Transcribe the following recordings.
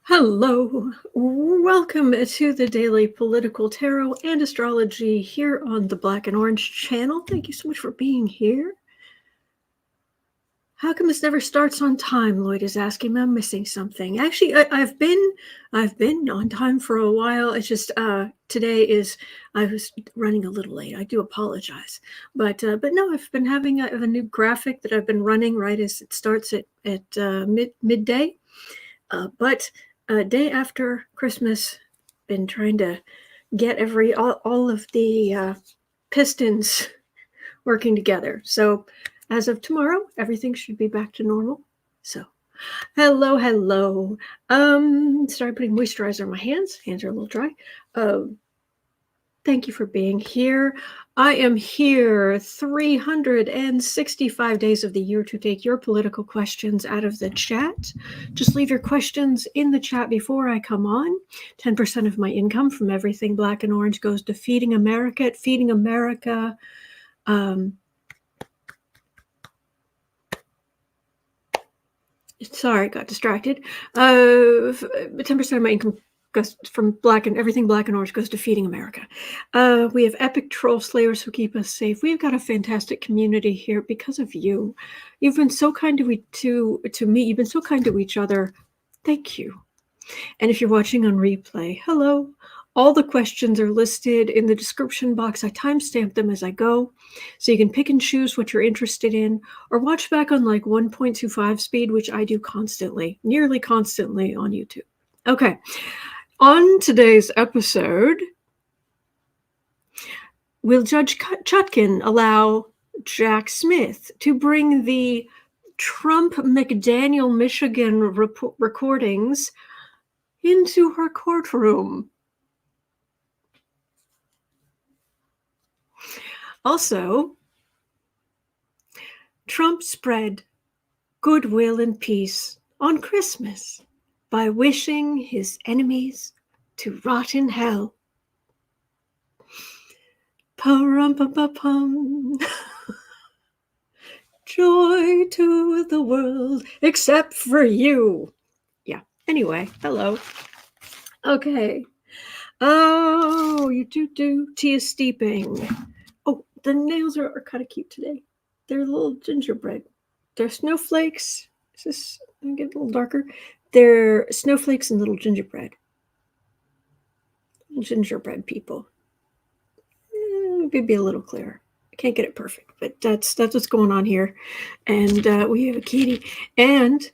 Hello, welcome to the Daily Political Tarot and Astrology here on the Black and Orange channel. Thank you so much for being here. How come this never starts on time? Lloyd is asking. I'm missing something. Actually, I've been on time for a while. It's just today I was running a little late. I do apologize, but no, I've been having a new graphic that I've been running right as it starts at midday, but. Day after Christmas, been trying to get all of the pistons working together. So as of tomorrow, everything should be back to normal. So hello. Started putting moisturizer on my hands. Hands are a little dry. Thank you for being here. I am here 365 days of the year to take your political questions out of the chat. Just leave your questions in the chat before I come on. 10% of my income from everything Black and Orange goes to Feeding America. At Feeding America, sorry, got distracted. 10% of my income goes from everything Black and Orange goes to Feeding America. We have epic troll slayers who keep us safe. We've got a fantastic community here because of you. You've been so kind to me. You've been so kind to each other. Thank you. And if you're watching on replay, hello. All the questions are listed in the description box. I timestamp them as I go, so you can pick and choose what you're interested in, or watch back on like 1.25 speed, which I do constantly, nearly constantly on YouTube. Okay. On today's episode, will Judge Chutkan allow Jack Smith to bring the Trump McDaniel Michigan recordings into her courtroom? Also, Trump spread goodwill and peace on Christmas by wishing his enemies to rot in hell. Pum-pum-pum-pum. Joy to the world, except for you. Yeah. Anyway, hello. Okay. Oh, you do tea is steeping. Oh, the nails are kind of cute today. They're little gingerbread. They're snowflakes. Is this gonna get a little darker? They're snowflakes and little gingerbread. Little gingerbread people. Maybe a little clearer. I can't get it perfect, but that's what's going on here. And we have a kitty. And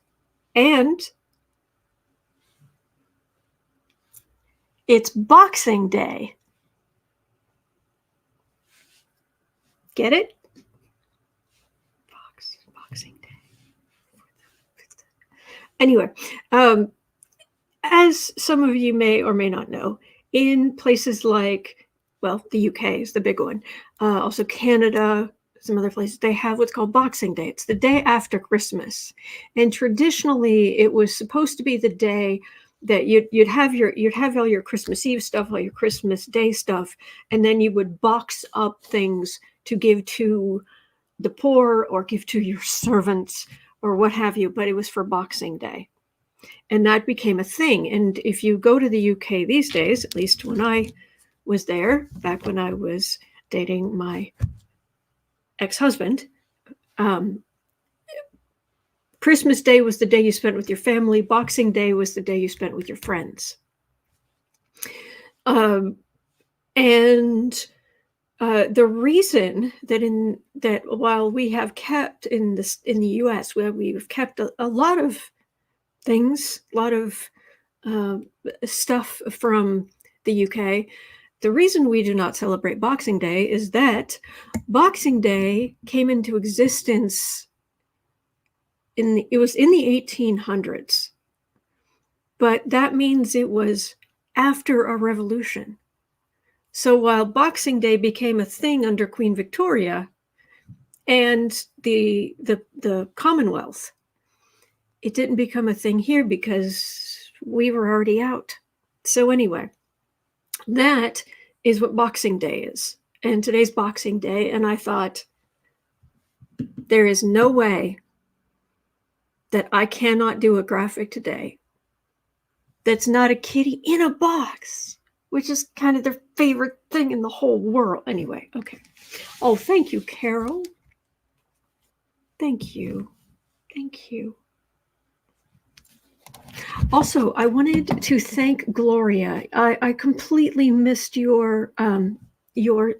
it's Boxing Day. Get it? Boxing Day. Anyway, as some of you may or may not know, in places like, well, the UK is the big one, also Canada, some other places, they have what's called Boxing Day. It's the day after Christmas. And traditionally, it was supposed to be the day that you'd have all your Christmas Eve stuff, all your Christmas Day stuff, and then you would box up things to give to the poor or give to your servants or what have you, but it was for Boxing Day. And that became a thing. And if you go to the UK these days, at least when I was there, back when I was dating my ex-husband, Christmas Day was the day you spent with your family. Boxing Day was the day you spent with your friends. And the reason that while we have kept in the U.S., where we've kept a lot of things, a lot of stuff from the UK, the reason we do not celebrate Boxing Day is that Boxing Day came into existence it was in the 1800s, but that means it was after a revolution. So while Boxing Day became a thing under Queen Victoria and the Commonwealth, it didn't become a thing here because we were already out. So anyway, that is what Boxing Day is. And today's Boxing Day, and I thought, there is no way that I cannot do a graphic today that's not a kitty in a box, which is kind of their favorite thing in the whole world. Anyway, okay. Oh, thank you, Carol. Thank you. Thank you. Also, I wanted to thank Gloria. I completely missed your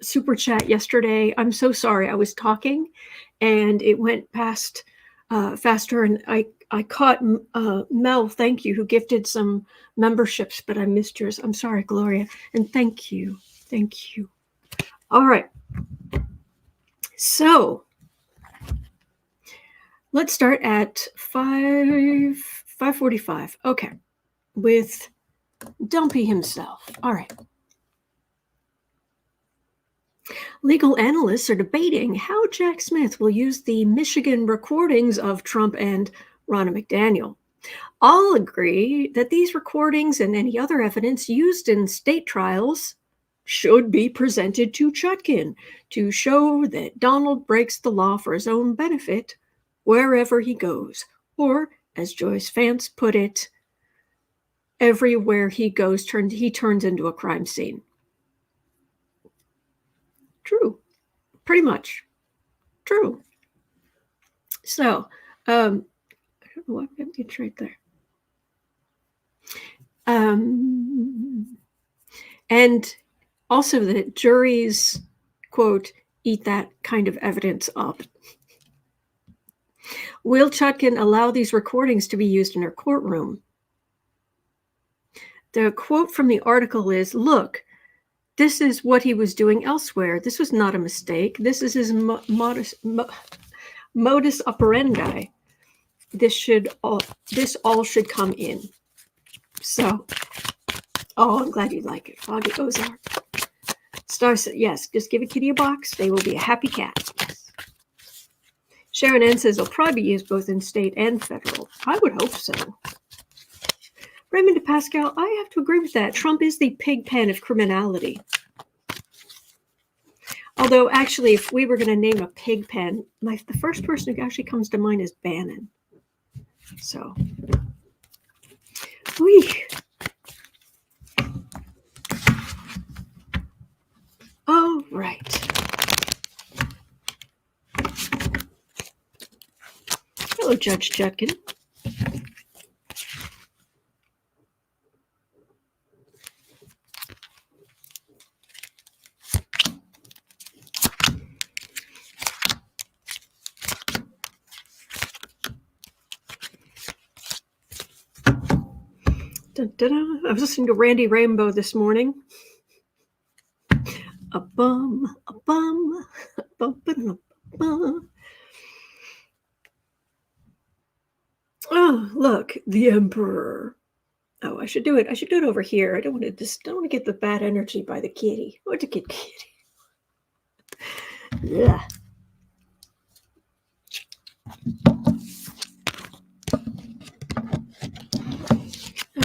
super chat yesterday. I'm so sorry. I was talking and it went past faster, and I caught Mel, thank you, who gifted some memberships, but I missed yours. I'm sorry, Gloria. And thank you. Thank you. All right. So let's start at 5:45. Okay. With Dumpy himself. All right. Legal analysts are debating how Jack Smith will use the Michigan recordings of Trump and Rona McDaniel. All agree that these recordings and any other evidence used in state trials should be presented to Chutkan to show that Donald breaks the law for his own benefit wherever he goes, or, as Joyce Vance put it, everywhere he goes, he turns into a crime scene. True. Pretty much. True. So, I don't know what it's right there. And also that juries, quote, eat that kind of evidence up. Will Chutkan allow these recordings to be used in her courtroom? The quote from the article is, look, this is what he was doing elsewhere. This was not a mistake. This is his modus operandi. This all should come in. So, I'm glad you like it. Foggy Ozark. Star said, yes, just give a kitty a box. They will be a happy cat. Yes. Sharon N says it'll probably be used both in state and federal. I would hope so. Raymond de Pascal, I have to agree with that. Trump is the pig pen of criminality. Although, actually, if we were going to name a pig pen, the first person who actually comes to mind is Bannon. So, whee. All right. Hello, Judge Chutkan. I was listening to Randy Rainbow this morning. A bum, a bum, a bum, a bum. Oh, look, the Emperor. Oh, I should do it. I should do it over here. I don't want to get the bad energy by the kitty. I want to get kitty. Yeah.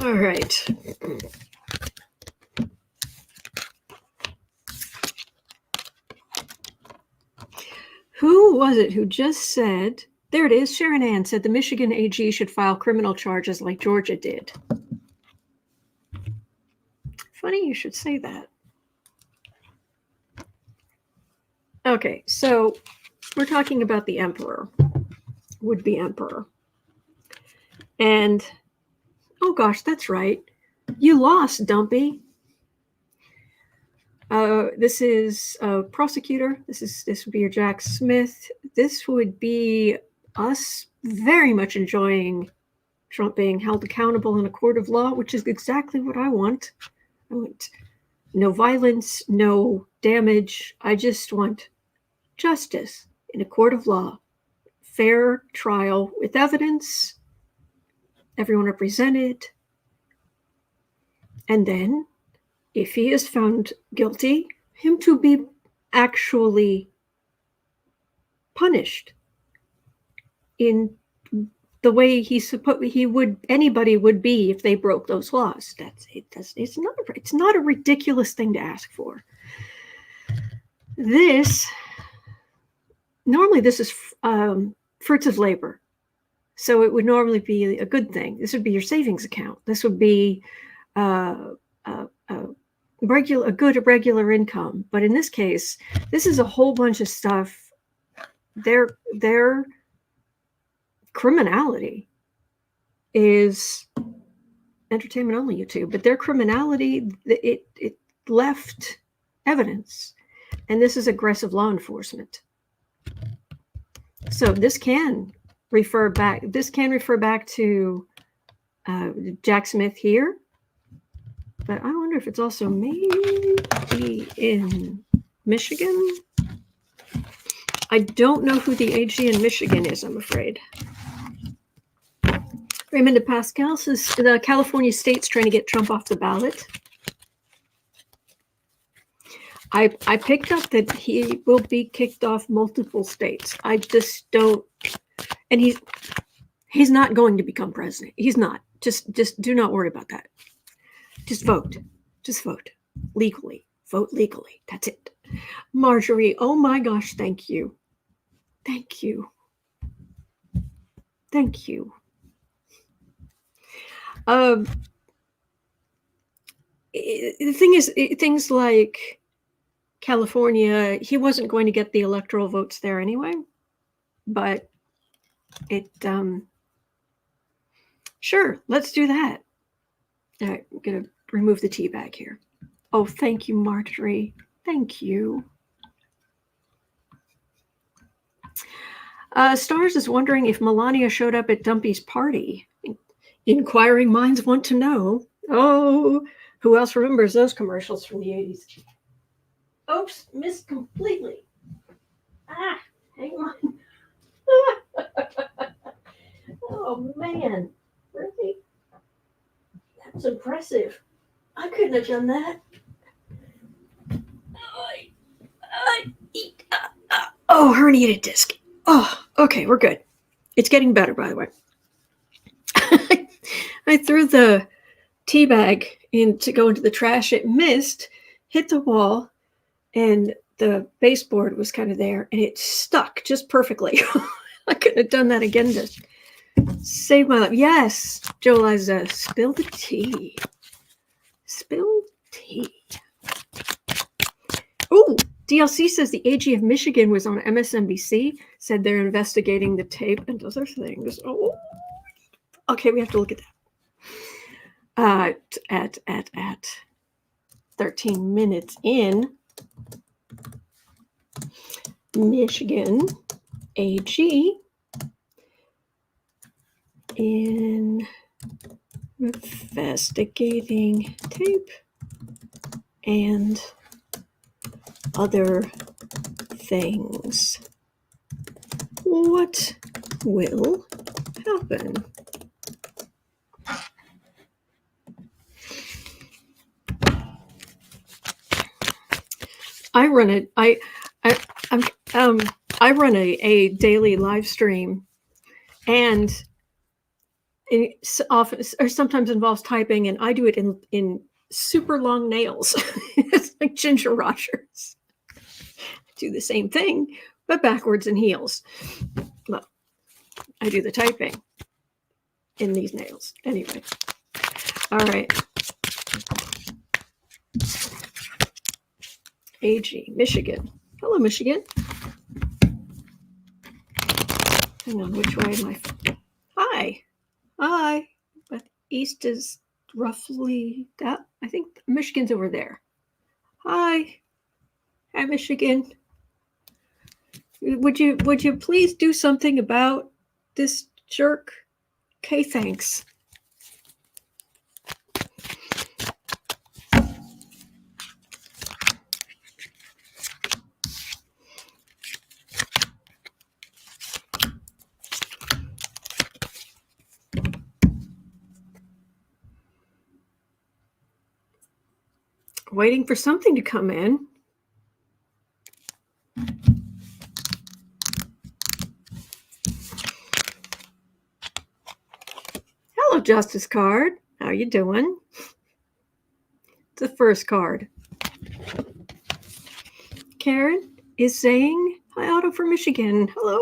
All right. Who was it who just said, there it is, Sharon Ann said the Michigan AG should file criminal charges like Georgia did. Funny you should say that. Okay, so we're talking about the Emperor, would-be Emperor. And, oh gosh, that's right. You lost, Dumpy. This is a prosecutor. This would be your Jack Smith. This would be us very much enjoying Trump being held accountable in a court of law, which is exactly what I want. I want no violence, no damage. I just want justice in a court of law. Fair trial with evidence, everyone represented. And then, if he is found guilty, him to be actually punished in the way anybody would be if they broke those laws. It's not a ridiculous thing to ask for. Normally this is fruits of labor. So it would normally be a good thing. This would be your savings account. This would be a regular income. But in this case, this is a whole bunch of stuff. Their criminality is entertainment only YouTube, but their criminality, it left evidence, and this is aggressive law enforcement. So this can refer back. This can refer back to Jack Smith here, but I wonder if it's also maybe in Michigan. I don't know who the AG in Michigan is, I'm afraid. Raymond Pascal says the California state's trying to get Trump off the ballot. I picked up that he will be kicked off multiple states. I just don't, and he's not going to become president. He's not. Just do not worry about that. Just vote. Just vote legally. Vote legally. That's it. Marjorie, oh my gosh, thank you. Thank you. Thank you. The thing is, things like California, he wasn't going to get the electoral votes there anyway, but sure, let's do that. All right, I'm going to remove the tea bag here. Oh, thank you, Marjorie. Thank you. Stars is wondering if Melania showed up at Dumpy's party. Inquiring minds want to know. Oh, who else remembers those commercials from the 80s? Oops, missed completely. Hang on. Oh, man. Really? That's impressive. I couldn't have done that. Oh, herniated disc. Oh, okay, we're good. It's getting better, by the way. I threw the tea bag in to go into the trash. It missed, hit the wall, and the baseboard was kind of there, and it stuck just perfectly. I couldn't have done that again to save my life. Yes, Joe Liza, spill the tea. Spill tea. Oh, DLC says the AG of Michigan was on MSNBC, said they're investigating the tape and other things. Oh, okay, we have to look at that. At 13 minutes in, Michigan AG investigating tape and other things. What will happen? I run a daily live stream, and it often or sometimes involves typing, and I do it in super long nails. It's like Ginger Rogers. I do the same thing, but backwards in heels. Well, I do the typing in these nails. Anyway. All right. AG, Michigan. Hello, Michigan. Hang on, which way am I? Hi. Hi. But east is roughly that. I think Michigan's over there. Hi. Hi, Michigan. Would you please do something about this jerk? Okay, thanks. Waiting for something to come in. Hello, Justice Card. How you doing? It's the first card. Karen is saying, hi, Otto from Michigan. Hello.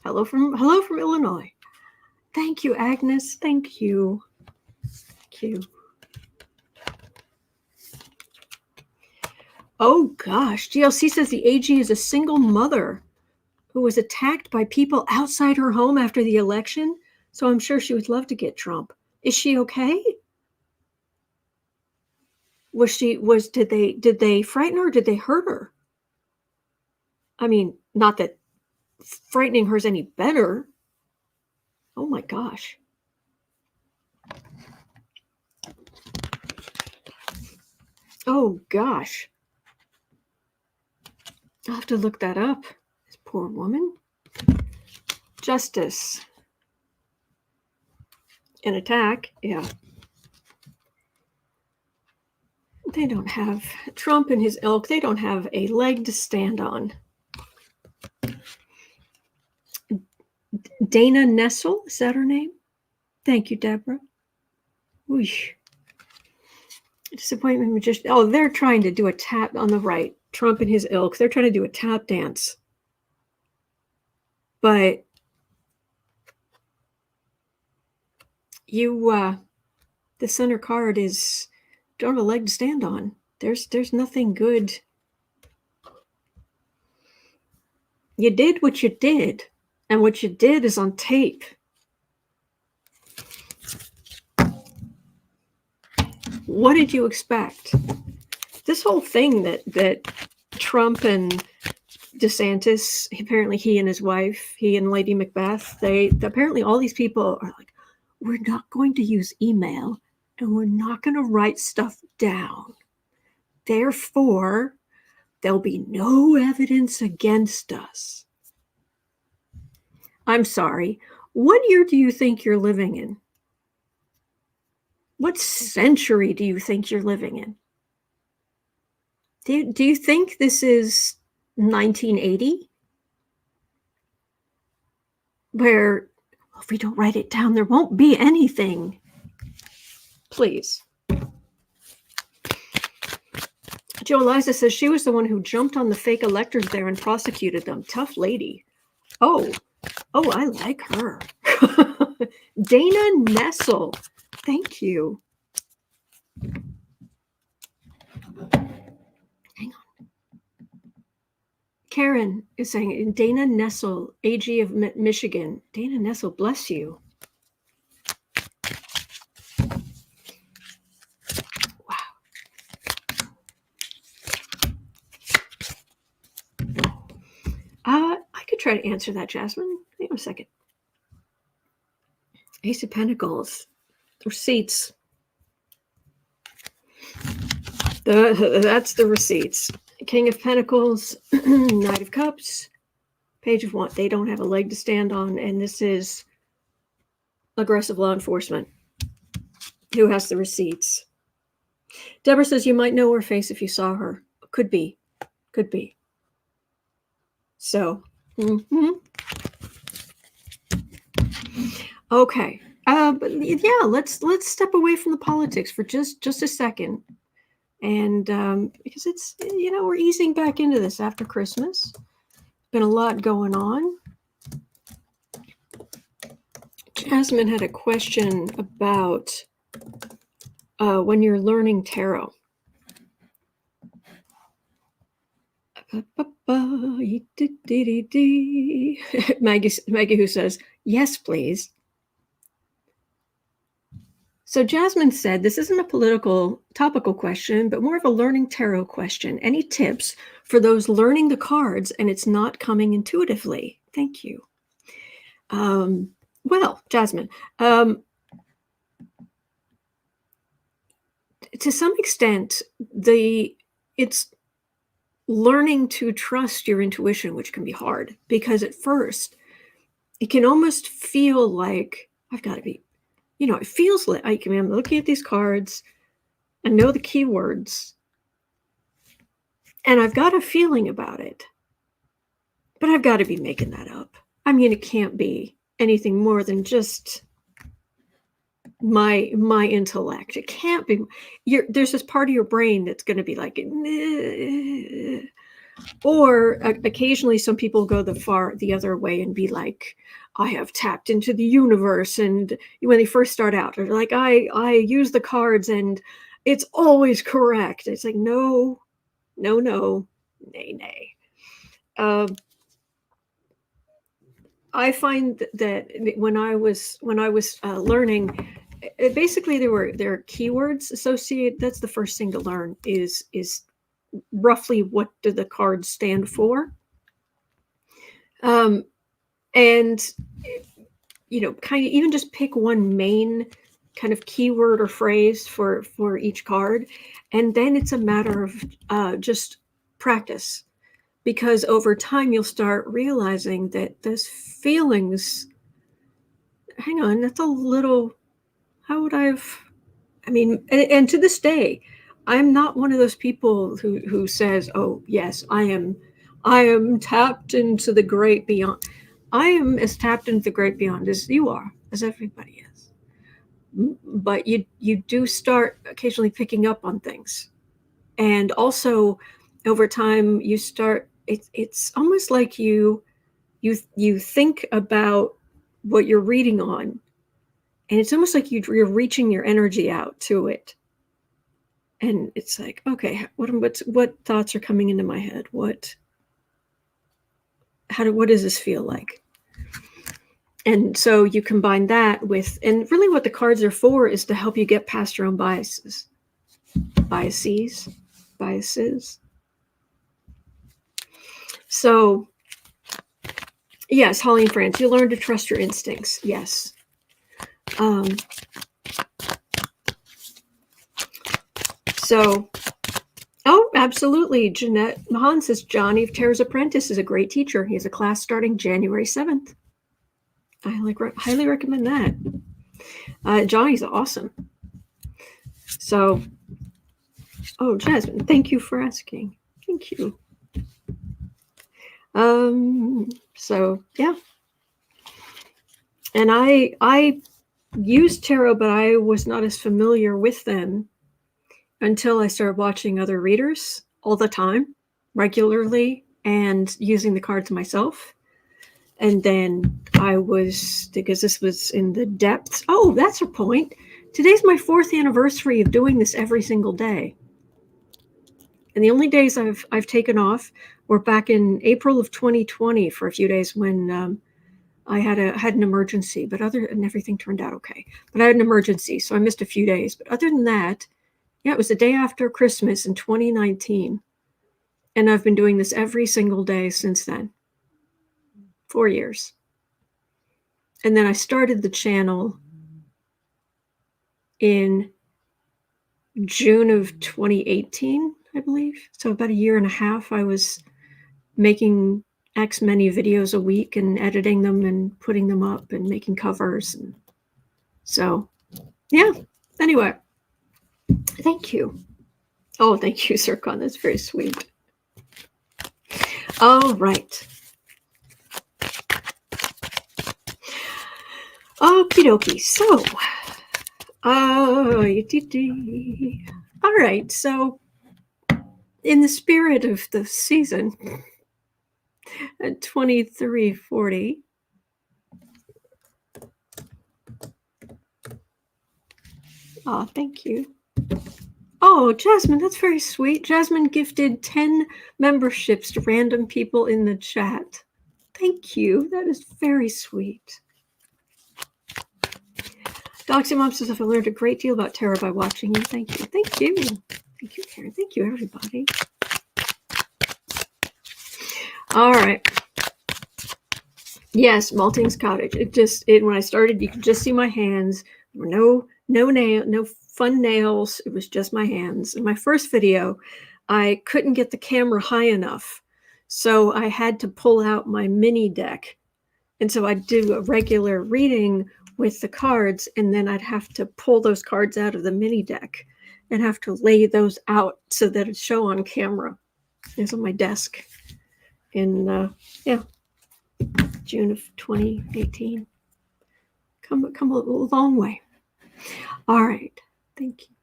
Hello from Illinois. Thank you, Agnes. Thank you. Thank you. Oh, gosh. GLC says the AG is a single mother who was attacked by people outside her home after the election. So I'm sure she would love to get Trump. Is she okay? Did they frighten her or did they hurt her? I mean, not that frightening her is any better. Oh my gosh. Oh gosh. I'll have to look that up. This poor woman. Justice. An attack. Yeah. They don't have Trump and his ilk. They don't have a leg to stand on. Dana Nessel, is that her name? Thank you, Deborah. Whoosh. Disappointment magician. Oh, they're trying to do a tap on the right. Trump and his ilk. They're trying to do a tap dance. But the center card is don't have a leg to stand on. There's nothing good. You did what you did, and what you did is on tape. What did you expect? This whole thing that Trump and DeSantis, apparently he and his wife, he and Lady Macbeth, apparently all these people are like, we're not going to use email and we're not going to write stuff down. Therefore, there'll be no evidence against us. I'm sorry. What year do you think you're living in? What century do you think you're living in? Do you think this is 1980? Where if we don't write it down, there won't be anything. Please. Joe Eliza says she was the one who jumped on the fake electors there and prosecuted them. Tough lady. Oh, I like her. Dana Nessel. Thank you. Hang on. Karen is saying, Dana Nessel, AG of Michigan. Dana Nessel, bless you. I could try to answer that, Jasmine. Hang on a second. Ace of Pentacles. Receipts. That's the receipts. King of Pentacles, Knight of Cups, Page of Wands. They don't have a leg to stand on, and this is aggressive law enforcement. Who has the receipts? Deborah says you might know her face if you saw her. Could be. Could be. So, okay. But yeah, let's step away from the politics for just a second. And because it's, we're easing back into this after Christmas. Been a lot going on. Jasmine had a question about when you're learning tarot. Maggie who says, yes, please. So Jasmine said, this isn't a topical question, but more of a learning tarot question. Any tips for those learning the cards and it's not coming intuitively? Thank you. Well, Jasmine, to some extent, it's learning to trust your intuition, which can be hard because at first it can almost feel like I've got to be, it feels like I'm looking at these cards, I know the keywords, and I've got a feeling about it, but I've got to be making that up. I mean, it can't be anything more than just my intellect. It can't be. There's this part of your brain that's going to be like, or occasionally some people go the other way and be like, I have tapped into the universe. And when they first start out, they're like, I use the cards and it's always correct. It's like, no, no, no, nay, nay. I find that when I was learning, basically there are keywords associated. That's the first thing to learn is roughly what do the cards stand for, and kind of even just pick one main kind of keyword or phrase for each card, and then it's a matter of just practice. Because over time, you'll start realizing that those feelings, hang on, that's a little, how would and to this day, I'm not one of those people who says, oh, yes, I am tapped into the great beyond. I am as tapped into the great beyond as you are, as everybody is. But you do start occasionally picking up on things. And also, over time, you start, it's almost like you think about what you're reading on, and it's almost like you're reaching your energy out to it, and it's like, okay, what thoughts are coming into my head? What does this feel like? And so you combine that with, and really what the cards are for is to help you get past your own biases. So yes, Holly and France, you learn to trust your instincts. Yes. So, oh, absolutely. Jeanette Mahan says Johnny of Tara's Apprentice is a great teacher. He has a class starting January 7th. I highly recommend that. Johnny's awesome. So, oh, Jasmine, thank you for asking. Thank you. So yeah. And I used tarot, but I was not as familiar with them until I started watching other readers all the time, regularly, and using the cards myself. And then because this was in the depths. Oh, that's a point. Today's my 4th anniversary of doing this every single day. And the only days I've taken off were back in April of 2020 for a few days when I had an emergency, and everything turned out okay. But I had an emergency, so I missed a few days. But other than that, yeah, it was the day after Christmas in 2019. And I've been doing this every single day since then. 4 years. And then I started the channel in June of 2018, I believe. So about a year and a half, I was making X many videos a week and editing them and putting them up and making covers. And so, yeah. Anyway, thank you. Oh, thank you, Sircon. That's very sweet. All right. Okie dokie. So, all right. So, in the spirit of the season, at 2340. Oh, thank you. Oh, Jasmine, that's very sweet. Jasmine gifted 10 memberships to random people in the chat. Thank you. That is very sweet. Doxy Mom says, I've learned a great deal about tarot by watching you. Thank you. Thank you. Thank you, Karen. Thank you, everybody. All right. Yes, Malting's Cottage. When I started, you could just see my hands. There were no fun nails. It was just my hands. In my first video, I couldn't get the camera high enough. So I had to pull out my mini deck. And so I'd do a regular reading with the cards, and then I'd have to pull those cards out of the mini deck and have to lay those out so that it'd show on camera. It's on my desk in, June of 2018. Come a long way. All right. Thank you.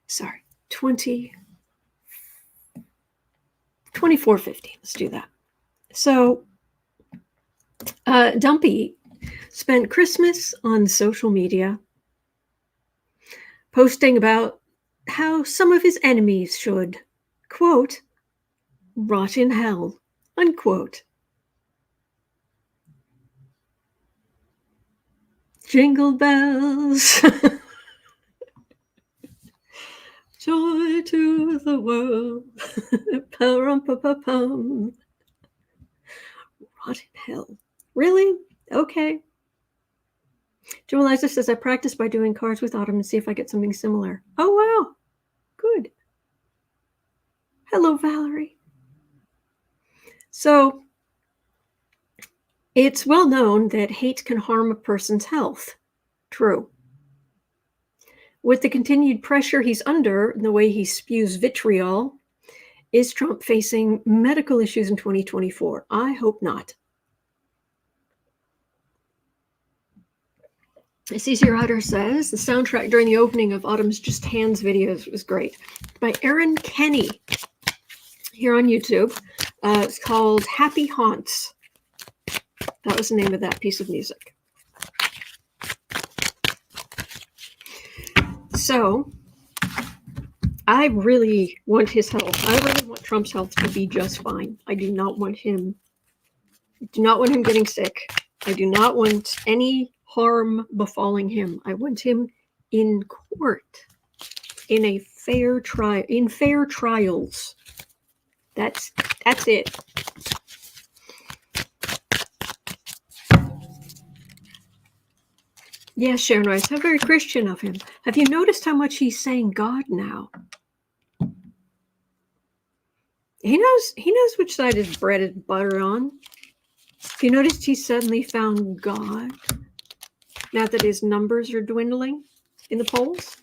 Sorry. 2450. Let's do that. So Dumpy spent Christmas on social media posting about how some of his enemies should, quote, rot in hell, unquote. Jingle bells, joy to the world, pa-rum-pa-pa-pum. Rot in hell. Really? Okay. Joe Eliza says, I practice by doing cards with Autumn and see if I get something similar. Oh, wow. Good. Hello, Valerie. So, it's well known that hate can harm a person's health. True. With the continued pressure he's under and the way he spews vitriol, is Trump facing medical issues in 2024? I hope not. CC Ryder says, the soundtrack during the opening of Autumn's Just Hands videos was great. By Aaron Kenny here on YouTube. It's called Happy Haunts. That was the name of that piece of music. So, I really want his health. I really want Trump's health to be just fine. I do not want him getting sick. I do not want any harm befalling him. I want him in court, in a fair trial, in fair trials. That's it. Yes, Sharon Rice, how very Christian of him. Have you noticed how much he's saying God now? He knows which side his bread is buttered on. Have you noticed he suddenly found God now that his numbers are dwindling in the polls?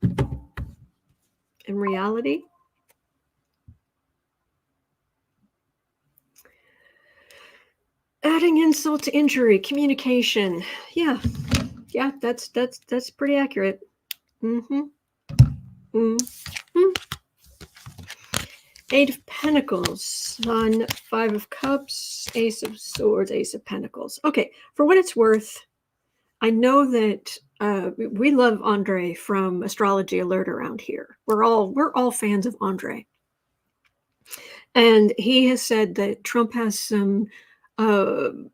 In reality? Adding insult to injury, communication. Yeah, that's pretty accurate. Eight of Pentacles, Sun, Five of Cups, Ace of Swords, Ace of Pentacles. Okay, for what it's worth, I know that we love Andre from Astrology Alert around here. We're all fans of Andre, and he has said that Trump has some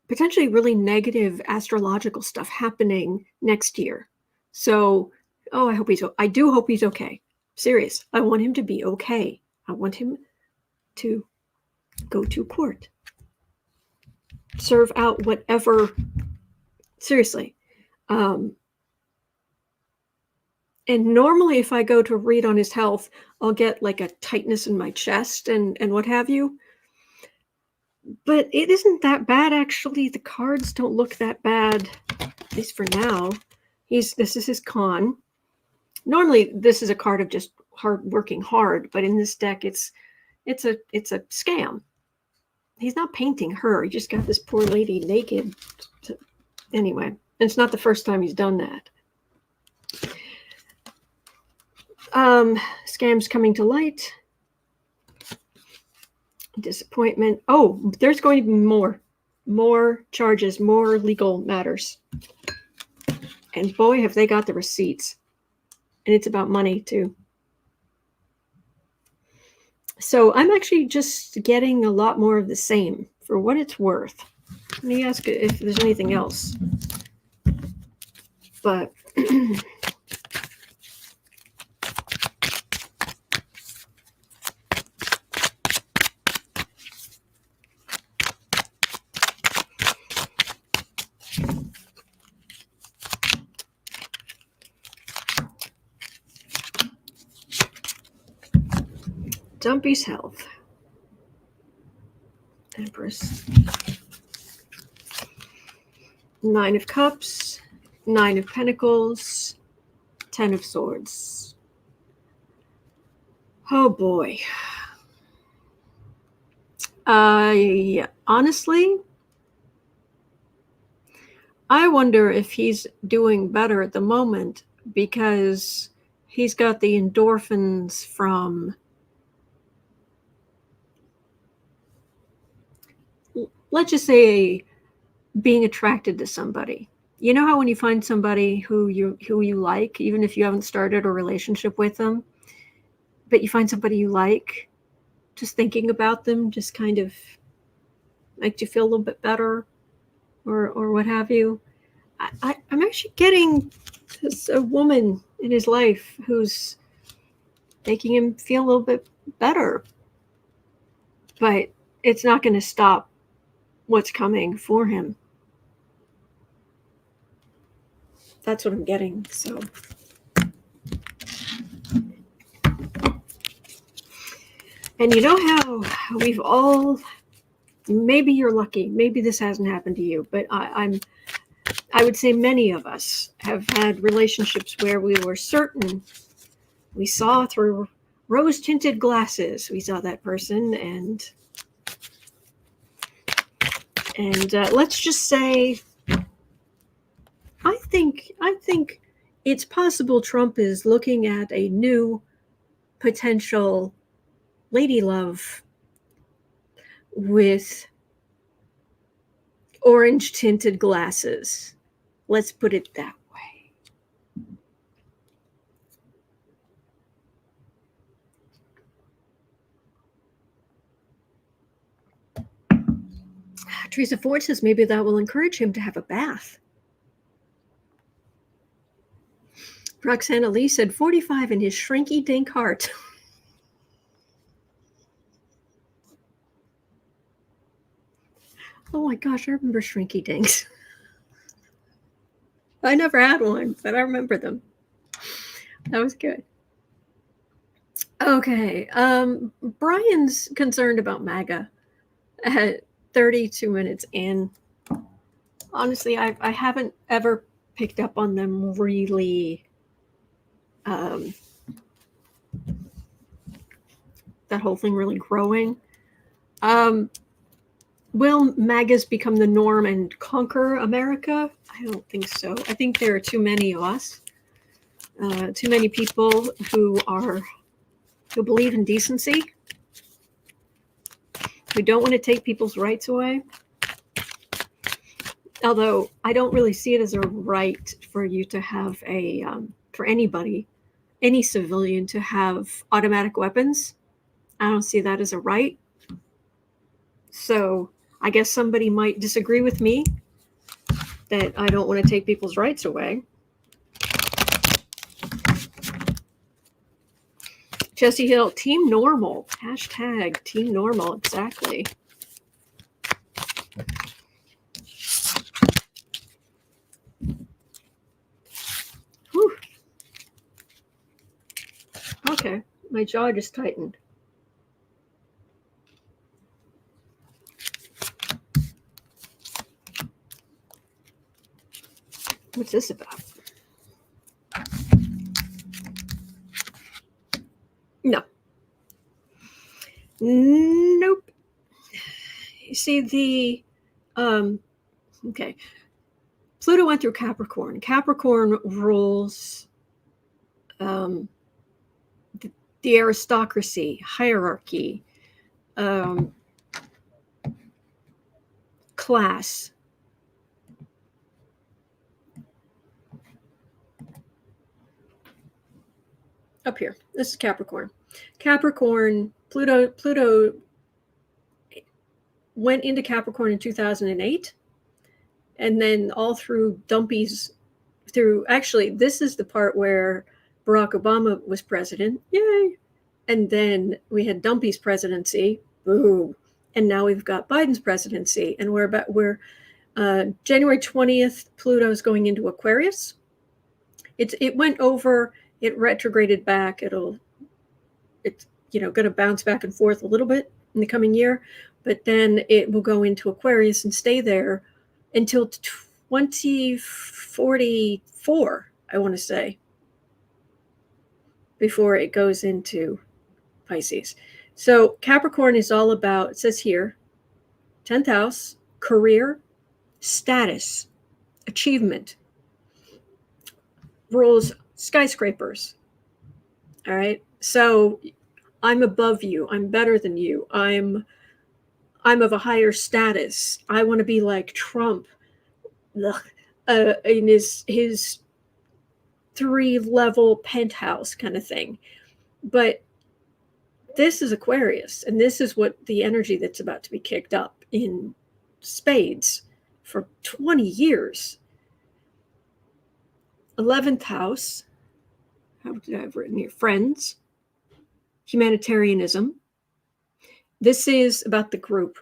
potentially really negative astrological stuff happening next year. So, I do hope he's okay. Serious. I want him to be okay. I want him to go to court, serve out whatever. Seriously. And normally if I go to read on his health, I'll get like a tightness in my chest and what have you. But it isn't that bad, actually. The cards don't look that bad, at least for now. This is his con. Normally, this is a card of just working hard, but in this deck, it's a scam. He's not painting her. He just got this poor lady naked. Anyway, and it's not the first time he's done that. Scams coming to light. Disappointment. Oh, there's going to be more charges, more legal matters. And boy, have they got the receipts. And it's about money too. So I'm actually just getting a lot more of the same for what it's worth. Let me ask if there's anything else. But Dumpy's health. Empress. Nine of Cups, Nine of Pentacles, Ten of Swords. Oh boy. Yeah, honestly, I wonder if he's doing better at the moment because he's got the endorphins from, let's just say, being attracted to somebody. You know how when you find somebody who you like, even if you haven't started a relationship with them, but you find somebody you like, just thinking about them just kind of makes you feel a little bit better, or what have you. I'm actually getting this a woman in his life who's making him feel a little bit better, but it's not going to stop what's coming for him. That's what I'm getting. So, and you know how we've all, maybe you're lucky, maybe this hasn't happened to you, but I would say many of us have had relationships where we were certain we saw through rose-tinted glasses. We saw that person, and let's just say, I think it's possible Trump is looking at a new potential lady love with orange-tinted glasses. Let's put it that way. Teresa Ford says maybe that will encourage him to have a bath. Roxana Lee said 45 in his shrinky dink heart. Oh my gosh, I remember shrinky dinks. I never had one, but I remember them. That was good. Okay, Brian's concerned about MAGA at 32 minutes in. Honestly, I haven't ever picked up on them really, that whole thing really growing. Will MAGAs become the norm and conquer America? I don't think so. I think there are too many of us, too many people who believe in decency, who don't want to take people's rights away. Although I don't really see it as a right for you to have for anybody, any civilian, to have automatic weapons. I don't see that as a right. So I guess somebody might disagree with me that I don't want to take people's rights away. Jesse Hill, Team Normal. Hashtag Team Normal, exactly. Whew. Okay, my jaw just tightened. What's this about? No. Nope. You see okay. Pluto went through Capricorn. Capricorn rules the aristocracy, hierarchy, class. Up here, this is Capricorn. Capricorn, Pluto went into Capricorn in 2008, and then all through Dumpy's, actually, this is the part where Barack Obama was president, yay, and then we had Dumpy's presidency, boo, and now we've got Biden's presidency, and we're January 20th, Pluto's going into Aquarius. It went over, it retrograded back. It's going to bounce back and forth a little bit in the coming year, but then it will go into Aquarius and stay there until 2044, I want to say, before it goes into Pisces. So Capricorn is all about, it says here, 10th house, career, status, achievement, rules skyscrapers. All right. So I'm above you. I'm better than you. I'm of a higher status. I want to be like Trump. in his 3-level penthouse kind of thing. But this is Aquarius, and this is what the energy that's about to be kicked up in spades for 20 years. 11th house, how did I have written here? Friends, humanitarianism. This is about the group.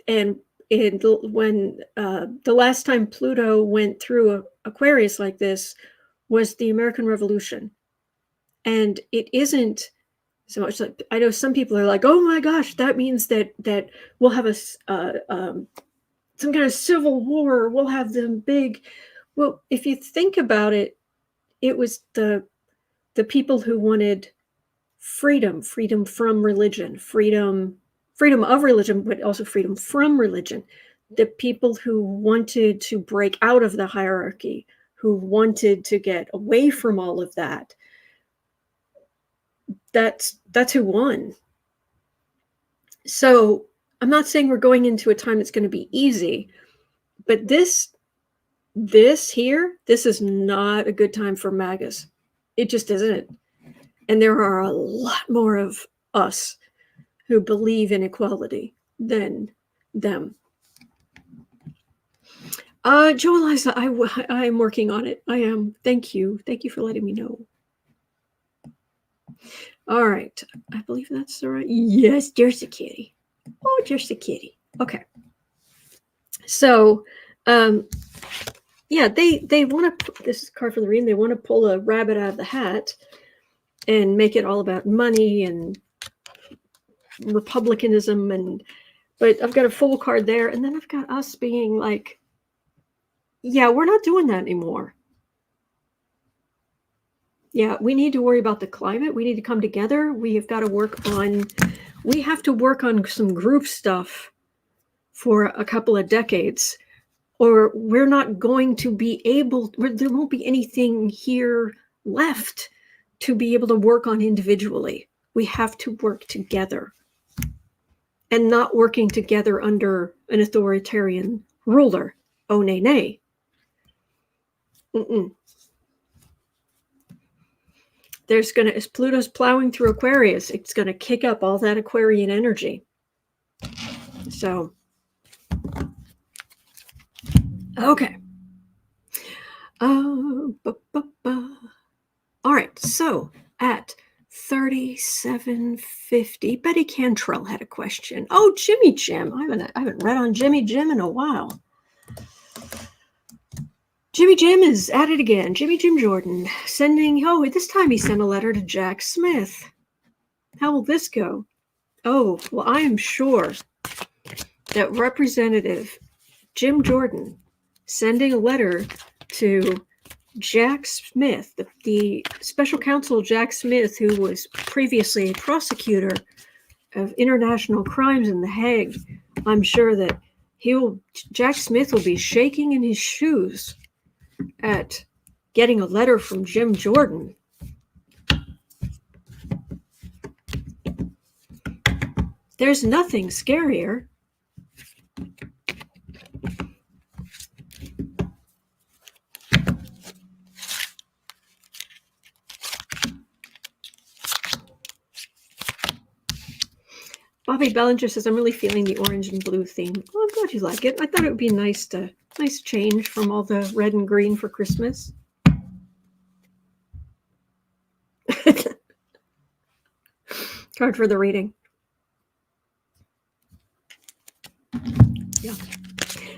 And when the last time Pluto went through Aquarius like this was the American Revolution. And it isn't so much like, I know some people are like, oh my gosh, that means that we'll have some kind of civil war. We'll have them big. Well, if you think about it, it was the people who wanted freedom from religion, freedom of religion, but also freedom from religion. The people who wanted to break out of the hierarchy, who wanted to get away from all of that. That's who won. So I'm not saying we're going into a time that's going to be easy, but this is not a good time for MAGAs. It just isn't. And there are a lot more of us who believe in equality than them. Joe Eliza, I'm working on it. I am. Thank you. Thank you for letting me know. All right. I believe that's the right. Yes, there's a kitty. Oh, there's a kitty. Okay. So, yeah, they want to, this is a card for the reading, they want to pull a rabbit out of the hat and make it all about money and republicanism, but I've got a full card there, and then I've got us being like, yeah, we're not doing that anymore. Yeah, we need to worry about the climate. We need to come together. We have to work on some group stuff for a couple of decades, or we're not going to be able, there won't be anything here left to be able to work on individually. We have to work together, and not working together under an authoritarian ruler. Oh, nay, nay. As Pluto's plowing through Aquarius, it's going to kick up all that Aquarian energy. So, okay. All right, so at 3750, Betty Cantrell had a question. Oh, Jimmy Jim. I haven't read on Jimmy Jim in a while. Jimmy Jim is at it again. Jimmy Jim Jordan this time he sent a letter to Jack Smith. How will this go? Oh, well, I am sure that Representative Jim Jordan sending a letter to Jack Smith, the special counsel Jack Smith, who was previously a prosecutor of international crimes in The Hague. I'm sure that Jack Smith will be shaking in his shoes at getting a letter from Jim Jordan. There's nothing scarier. Bobby Bellinger says, I'm really feeling the orange and blue theme. Well, I'm glad you like it. I thought it would be nice change from all the red and green for Christmas. Card for the reading. Yeah.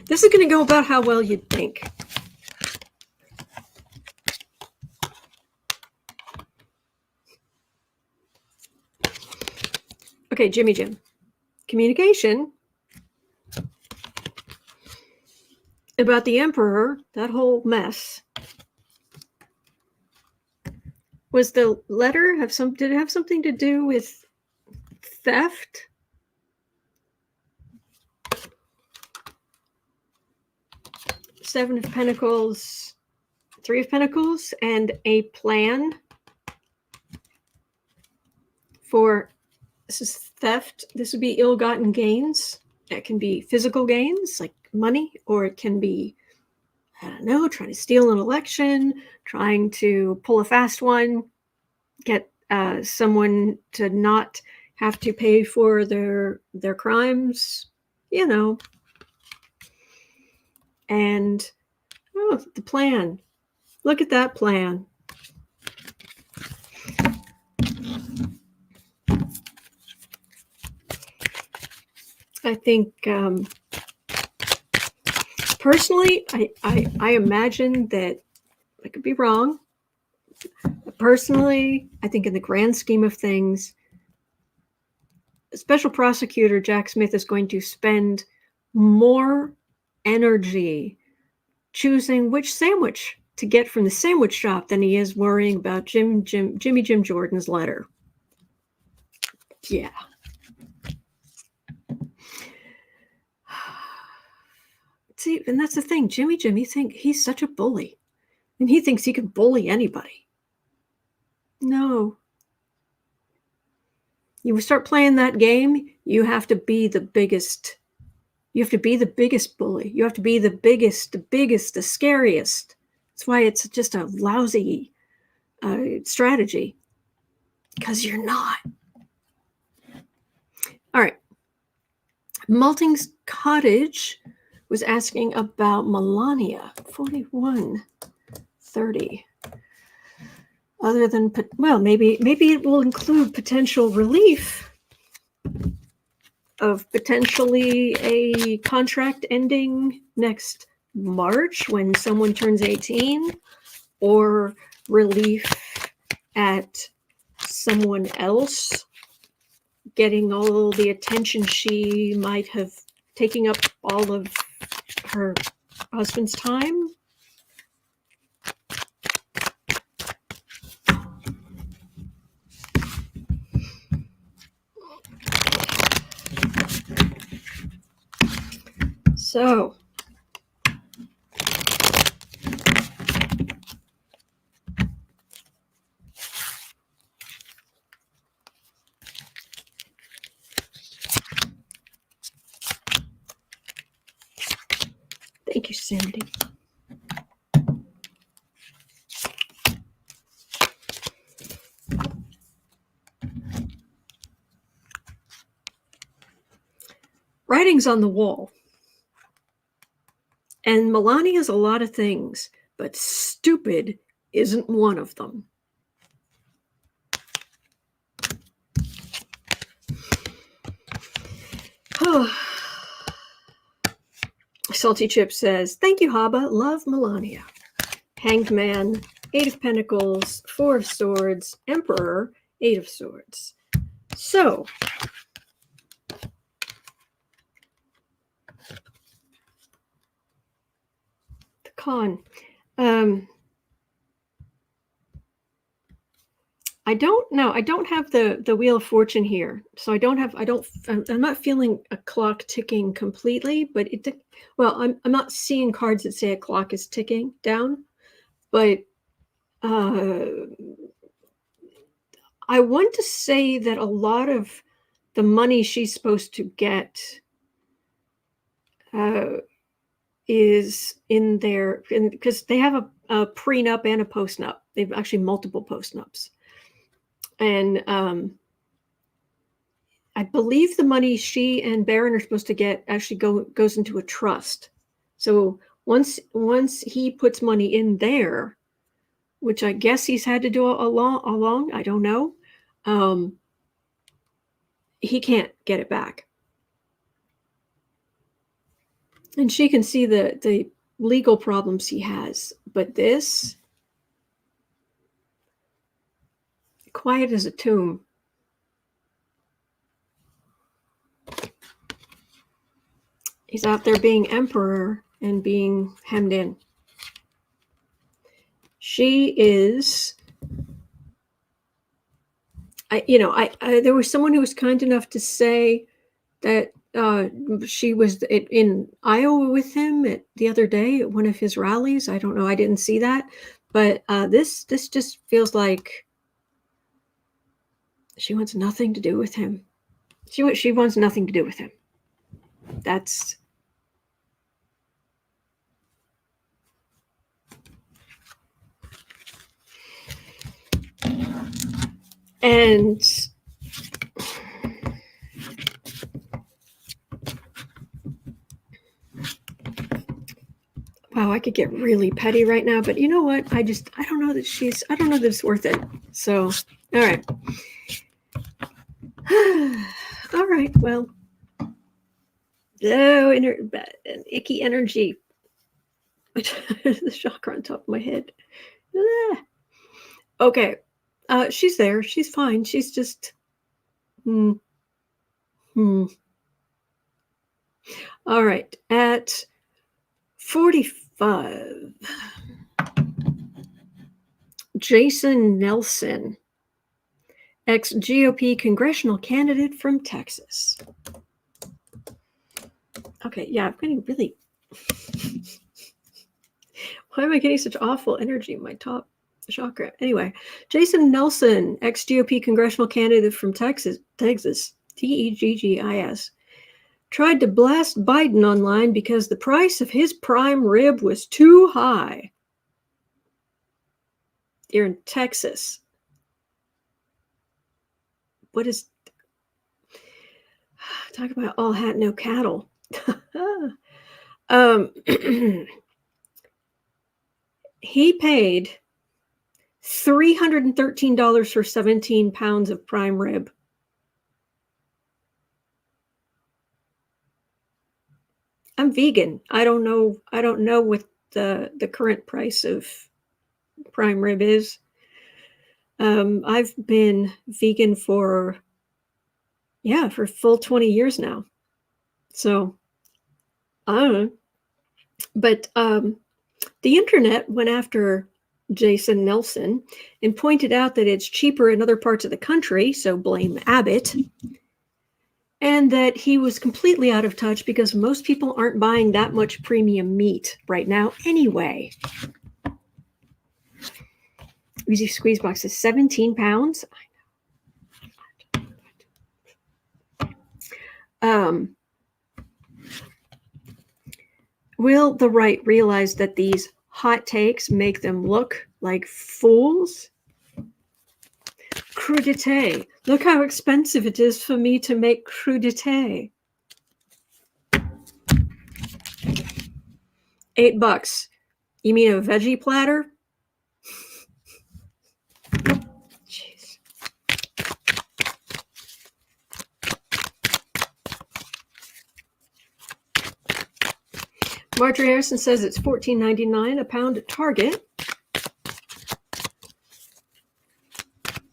This is going to go about how well you'd think. Okay, Jimmy Jim. Communication about the emperor, that whole mess. Was the letter did it have something to do with theft? Seven of Pentacles, Three of Pentacles, and a plan for, this is theft. This would be ill-gotten gains. That can be physical gains, like money, or it can be, I don't know, trying to steal an election, trying to pull a fast one, get someone to not have to pay for their crimes, And the plan. Look at that plan. I think personally, I imagine that, I could be wrong. Personally, I think in the grand scheme of things, Special Prosecutor Jack Smith is going to spend more energy choosing which sandwich to get from the sandwich shop than he is worrying about Jimmy Jim Jordan's letter. Yeah. See, and that's the thing. Jimmy think he's such a bully, and he thinks he can bully anybody. No. You start playing that game, you have to be the biggest. You have to be the biggest bully. You have to be the biggest, the scariest. That's why it's just a lousy strategy, because you're not. All right. Malting's Cottage was asking about Melania, 4130. Other than, well, maybe it will include potential relief of potentially a contract ending next March when someone turns 18, or relief at someone else getting all the attention she might have, taking up all of her husband's time. So, thank you, Sandy. Writing's on the wall. And Melania is a lot of things, but stupid isn't one of them. Salty Chip says, thank you, Haba. Love Melania. Hanged Man, 8 of Pentacles, 4 of Swords, Emperor, 8 of Swords. So, the con. I don't know. I don't have the Wheel of Fortune here. So I'm not feeling a clock ticking completely, but I'm not seeing cards that say a clock is ticking down, but I want to say that a lot of the money she's supposed to get is in there, because they have a prenup and a postnup. They've actually multiple postnups. And I believe the money she and Barron are supposed to get actually goes into a trust. So once he puts money in there, which I guess he's had to do along, I don't know, he can't get it back. And she can see the legal problems he has, but this, quiet as a tomb. He's out there being emperor and being hemmed in. She is, there was someone who was kind enough to say that she was in Iowa with him the other day at one of his rallies. I don't know. I didn't see that. But this just feels like she wants nothing to do with him. She wants nothing to do with him. That's And wow, I could get really petty right now, but you know what? I don't know that I don't know that it's worth it. So, all right. All right, well. Oh, icky energy. The chakra on top of my head. Okay. She's there. She's fine. She's just. All right. At 45, Jason Nelson, ex-GOP congressional candidate from Texas. Okay, yeah, I'm getting really. Why am I getting such awful energy in my top chakra? Anyway, Jason Nelson, ex-GOP congressional candidate from Texas, Teggis, tried to blast Biden online because the price of his prime rib was too high. You're in Texas. What is... Talk about all hat, no cattle. He paid $313 for 17 pounds of prime rib. I'm vegan. I don't know what the current price of prime rib is. I've been vegan for full 20 years now. So I don't know. But the internet went after Jason Nelson and pointed out that it's cheaper in other parts of the country, so blame Abbott. And that he was completely out of touch because most people aren't buying that much premium meat right now anyway. Easy Squeeze Box is 17 pounds. Will the right realize that these hot takes make them look like fools? Crudité. Look how expensive it is for me to make crudité. $8. You mean a veggie platter? Jeez. Marjorie Harrison says it's $14.99 a pound at Target.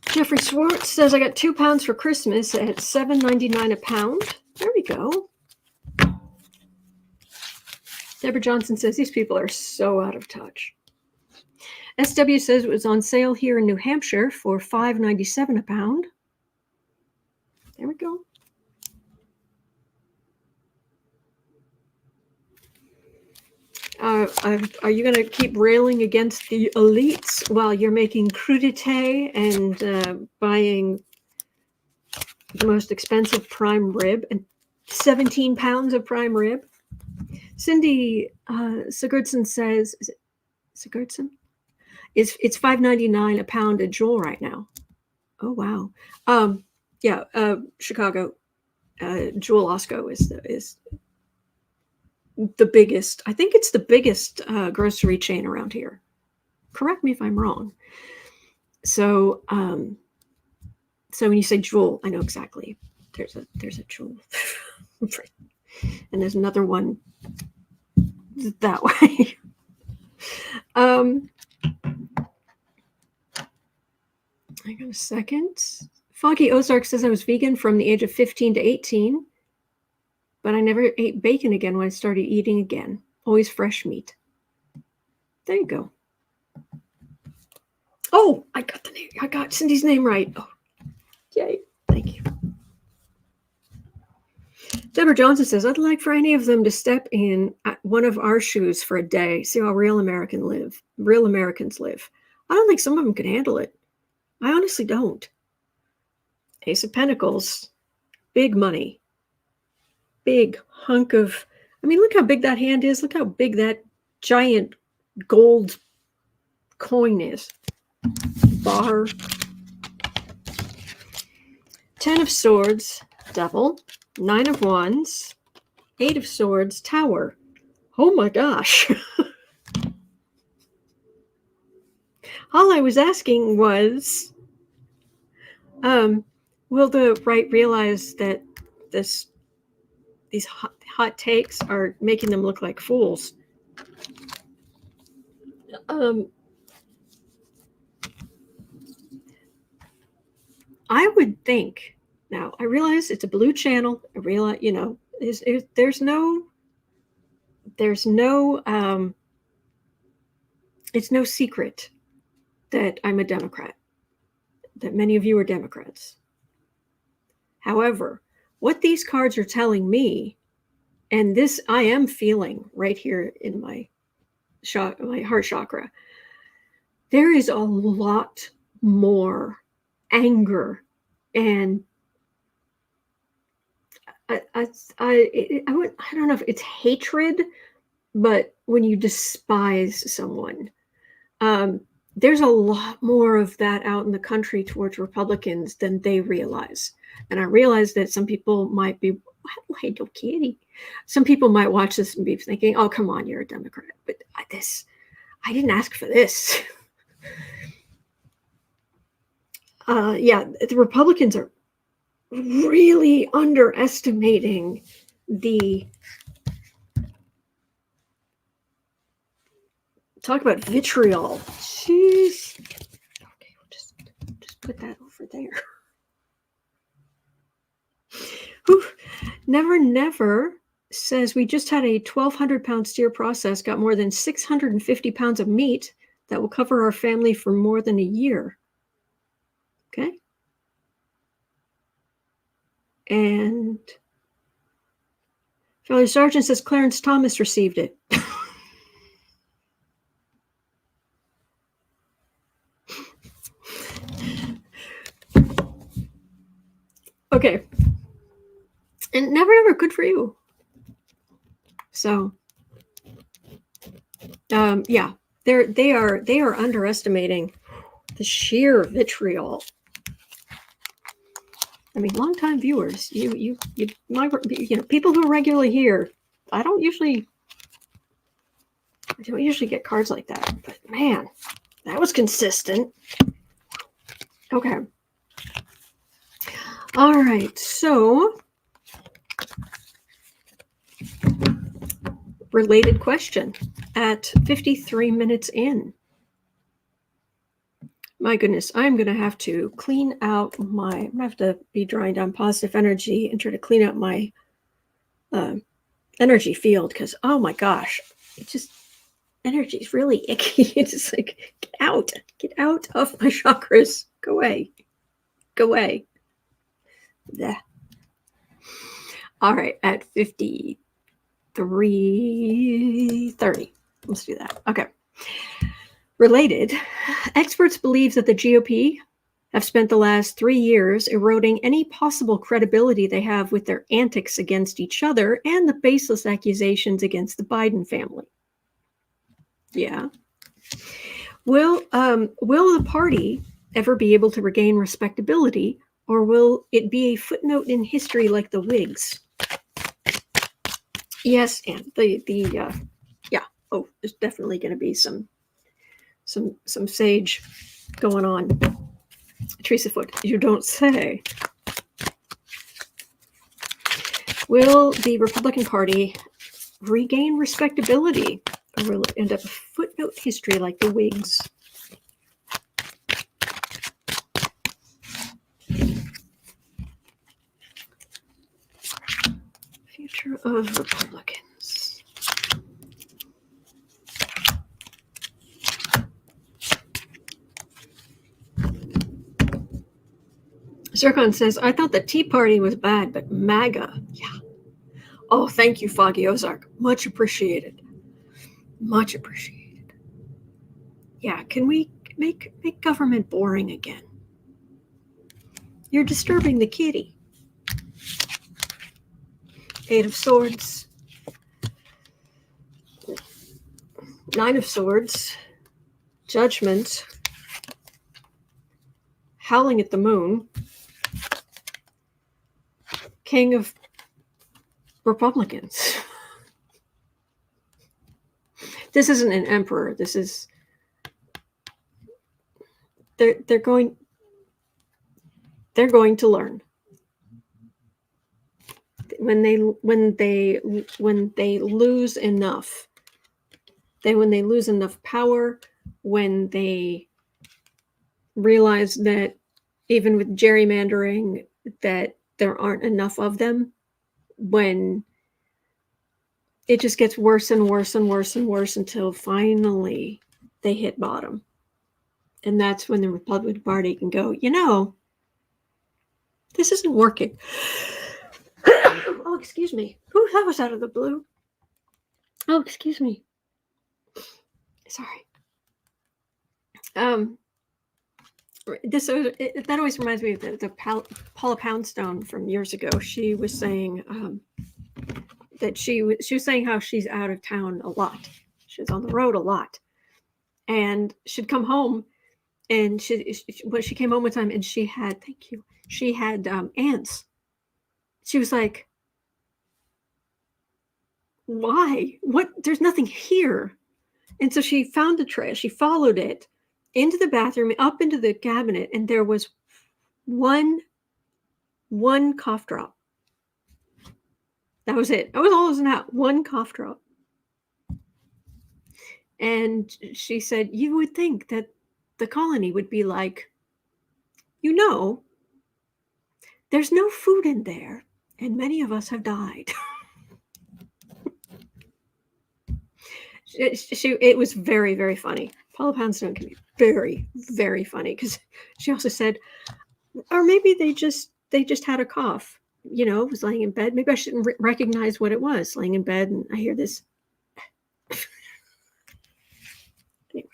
Jeffrey Swartz says I got 2 pounds for Christmas at $7.99 a pound. There we go. Deborah Johnson says these people are so out of touch. SW says it was on sale here in New Hampshire for $5.97 a pound. There we go. Are you going to keep railing against the elites while you're making crudité and buying the most expensive prime rib and 17 pounds of prime rib? Cindy Sigurdsson says, is it Sigurdsson? It's $5.99 a pound at Jewel right now. Oh wow. Chicago. Jewel Osco is the biggest. I think it's the biggest grocery chain around here. Correct me if I'm wrong. So when you say Jewel, I know exactly. There's a Jewel, and there's another one that way. Hang on a second. Foggy Ozark says I was vegan from the age of 15 to 18, but I never ate bacon again when I started eating again. Always fresh meat. There you go. Oh, I got the name. I got Cindy's name right. Oh, yay. Thank you. Deborah Johnson says, I'd like for any of them to step in one of our shoes for a day, see how real Americans live. I don't think some of them can handle it. I honestly don't. Ace of Pentacles, big money, big hunk of, look how big that hand is. Look how big that giant gold coin is. Bar. 10 of Swords, Devil. 9 of Wands. 8 of Swords, Tower. Oh my gosh. All I was asking was, will the right realize that these hot takes are making them look like fools? I would think. Now, I realize it's a blue channel. I realize, there's no, it's no secret that I'm a Democrat, that many of you are Democrats. However, what these cards are telling me, and this I am feeling right here in my heart chakra, there is a lot more anger and I don't know if it's hatred, but when you despise someone, there's a lot more of that out in the country towards Republicans than they realize. And I realize that some people might be, hey, no kitty. Some people might watch this and be thinking, oh, come on, you're a Democrat. But I didn't ask for this. The Republicans are really underestimating the, talk about vitriol. Jeez. Okay, we'll just put that over there. Whew. Never says we just had a 1,200-pound steer process, got more than 650 pounds of meat that will cover our family for more than a year. Okay. And Valerie Sargent says Clarence Thomas received it. Okay. And never, good for you. So, they are underestimating the sheer vitriol. I mean, longtime viewers, people who are regularly here, I don't usually get cards like that, but man, that was consistent. Okay. All right, so related question at 53 minutes in. My goodness, I'm going to have to clean out I'm going to have to be drawing down positive energy and try to clean out my energy field because, oh my gosh, it's just, energy is really icky. It's just like, get out of my chakras. Go away. Yeah. All right, at 53:30. Let's do that. Okay. Related, experts believe that the GOP have spent the last 3 years eroding any possible credibility they have with their antics against each other and the baseless accusations against the Biden family. Yeah. Will the party ever be able to regain respectability, or will it be a footnote in history like the Wigs? Yes, and there's definitely going to be some sage going on. Teresa Foot, you don't say. Will the Republican Party regain respectability, or will it end up a footnote history like the Wigs? Future of Republicans. Zircon says, I thought the Tea Party was bad, but MAGA, yeah. Oh, thank you, Foggy Ozark. Much appreciated. Much appreciated. Yeah, can we make government boring again? You're disturbing the kitty. 8 of Swords. 9 of Swords. Judgment. Howling at the Moon. king of Republicans. This isn't an emperor. This is they're going to learn. When they lose enough, when they lose enough power, when they realize that even with gerrymandering that there aren't enough of them, when it just gets worse and worse and worse and worse until finally they hit bottom. And that's when the Republican Party can go, this isn't working. Oh, excuse me. Ooh, that was out of the blue. Oh, excuse me. Sorry. That always reminds me of the Paula Poundstone from years ago. She was saying that she was saying how she's out of town a lot. She was on the road a lot, and she'd come home, and she came home one time, and she had ants. She was like, "Why? What? There's nothing here." And so she found the trash. She followed it into the bathroom, up into the cabinet, and there was one cough drop. That was it. That was all it was now. One cough drop. And she said, you would think that the colony would be like, there's no food in there, and many of us have died. It was very, very funny. Paula Poundstone can be very, very funny, because she also said, or maybe they just had a cough, was laying in bed. Maybe I shouldn't recognize what it was, laying in bed, and I hear this. Anyway,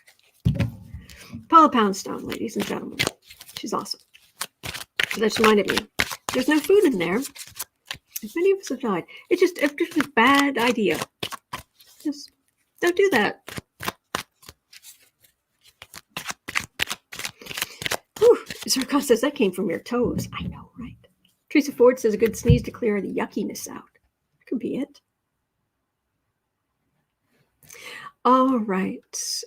Paula Poundstone, ladies and gentlemen, she's awesome. So that reminded me, there's no food in there. Many of us have died. It's just a bad idea. Just don't do that. Whew. Zircon says that came from your toes. I know, right? Teresa Ford says a good sneeze to clear the yuckiness out. That could be it. All right.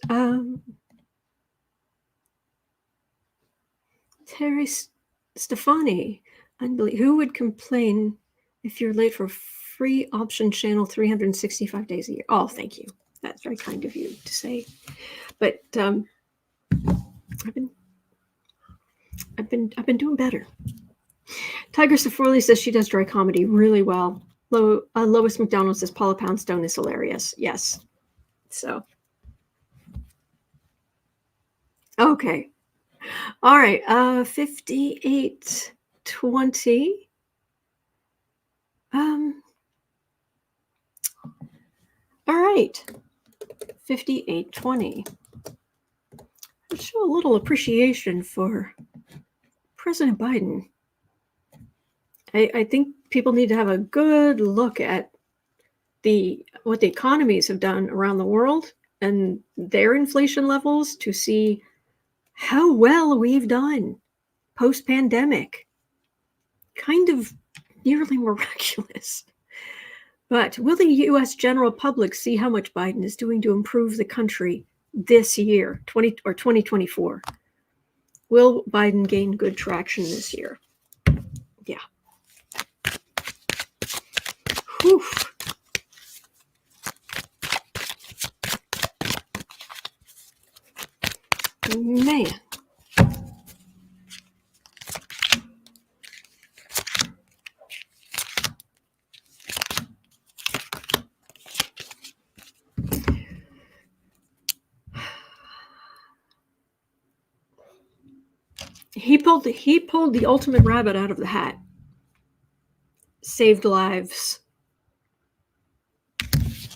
Terry Stefani, who would complain if you're late for free option channel 365 days a year? Oh, thank you. That's very kind of you to say. But I've been doing better. Tiger Sephorley says she does dry comedy really well. Lois McDonald says Paula Poundstone is hilarious. Yes. So. Okay. All right. 5820. All right. 5820. Let's show a little appreciation for President Biden. I think people need to have a good look at what the economies have done around the world and their inflation levels to see how well we've done post-pandemic. Kind of nearly miraculous. But will the U.S. general public see how much Biden is doing to improve the country this year, 2024? Will Biden gain good traction this year? Yeah. Whew. Man. He pulled the ultimate rabbit out of the hat. Saved lives.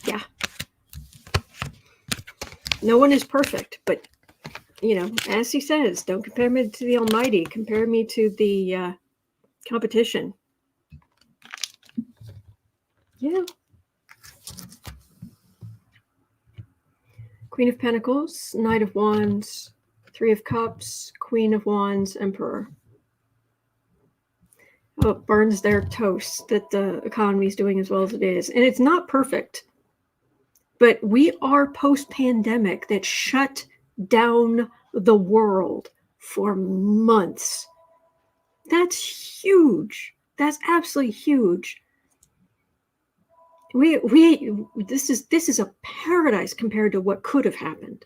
Yeah. No one is perfect, but as he says, don't compare me to the Almighty. Compare me to the competition. Yeah. Queen of Pentacles, Knight of Wands, Three of Cups, Queen of Wands, Emperor. burns their toast that the economy is doing as well as it is. And it's not perfect. But we are post-pandemic that shut down the world for months. That's huge. That's absolutely huge. This is a paradise compared to what could have happened.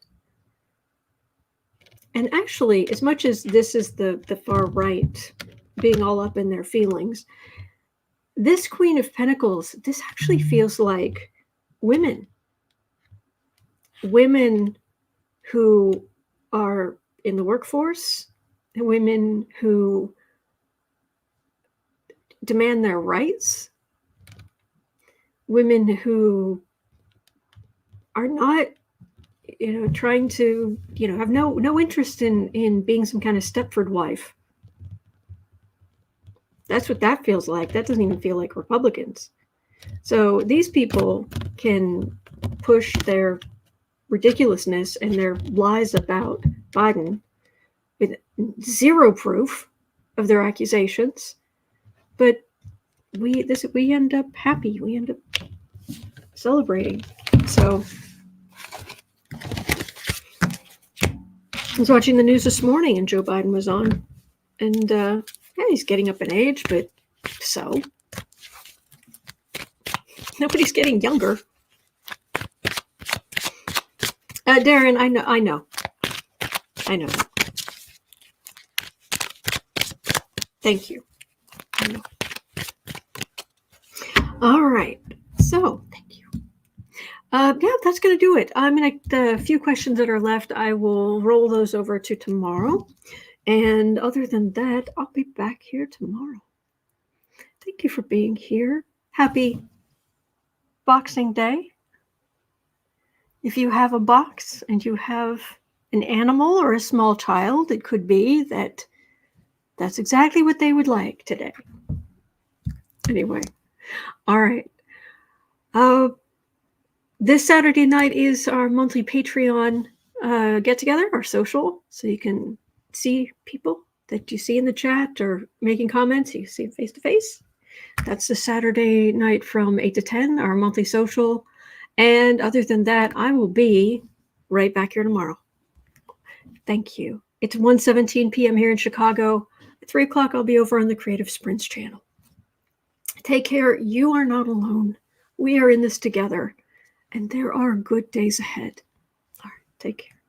And actually, as much as this is the far right being all up in their feelings, this Queen of Pentacles, this actually feels like women who are in the workforce, and women who demand their rights, women who are not, trying to, have no interest in being some kind of Stepford wife. That's what that feels like. That doesn't even feel like Republicans. So these people can push their ridiculousness and their lies about Biden with zero proof of their accusations, but we end up happy. We end up celebrating. So I was watching the news this morning, and Joe Biden was on, and yeah, he's getting up in age, but so nobody's getting younger. Darren, I know. Thank you. I know. All right. So, thank you. Yeah, that's going to do it. The few questions that are left, I will roll those over to tomorrow. And other than that, I'll be back here tomorrow. Thank you for being here. Happy Boxing Day. If you have a box and you have an animal or a small child, it could be that's exactly what they would like today. Anyway, all right. This Saturday night is our monthly Patreon get-together, our social, so you can see people that you see in the chat or making comments. You see them face-to-face. That's the Saturday night from 8 to 10, our monthly social. And other than that, I will be right back here tomorrow. Thank you. It's 1:17 p.m. here in Chicago. At 3 o'clock, I'll be over on the Creative Sprints channel. Take care. You are not alone. We are in this together, and there are good days ahead. All right, take care.